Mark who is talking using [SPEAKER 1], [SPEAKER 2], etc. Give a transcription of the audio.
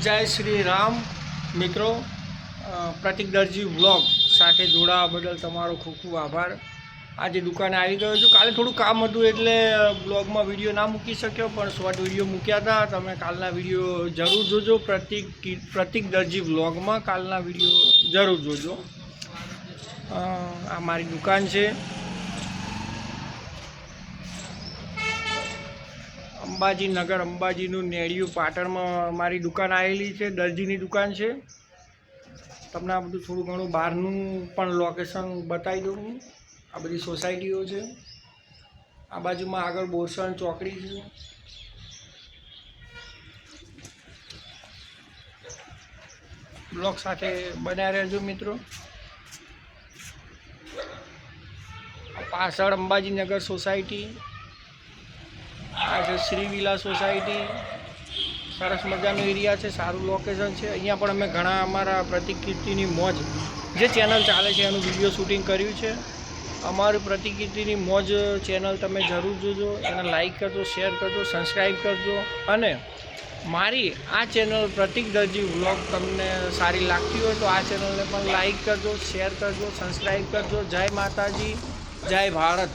[SPEAKER 1] જય શ્રી રામ મિત્રો, પ્રતિક દરજી વ્લોગ સાથે જોડાવા બદલ તમારો ખૂબ ખૂબ આભાર। આજે દુકાને આવી ગયો છું। કાલે થોડું કામ હતું એટલે બ્લોગમાં વિડીયો ના મૂકી શક્યો, પણ શોર્ટ વિડીયો મૂક્યા હતા। તમે કાલના વિડીયો જરૂર જોજો। પ્રતિક દરજી વ્લોગમાં કાલના વિડીયો જરૂર જોજો। આ મારી દુકાન છે, અંબાજી નગર, અંબાજીનું નેડિયું પાટણમાં મારી દુકાન આવેલી છે। દરજીની દુકાન છે। તમને આ બધું થોડું ઘણું બહારનું પણ લોકેશન બતાવી દઉં। આ બધી સોસાયટીઓ છે। આ બાજુમાં આગળ બોરસણ ચોકડી છે। બ્લોગ સાથે બન્યા રહેજો મિત્રો। પાછળ અંબાજી નગર સોસાયટી, આ છે શ્રી વિલા સોસાયટી। સરસ મજાનો એરિયા છે, સારું લોકેશન છે। અહીંયા પણ અમે ઘણા અમારા પ્રતિક કીર્તિની મોજ જે ચેનલ ચાલે છે એનું વિડીયો શૂટિંગ કર્યું છે। અમારી પ્રતિક કીર્તિની મોજ ચેનલ તમે જરૂર જોજો, એને લાઈક કરજો, શેર કરજો, સબસ્ક્રાઈબ કરજો। અને મારી આ ચેનલ પ્રતિક દરજી વ્લોગ તમને સારી લાગતી હોય તો આ ચેનલને પણ લાઈક કરજો, શેર કરજો, સબસ્ક્રાઈબ કરજો। જય માતાજી, જય ભારત।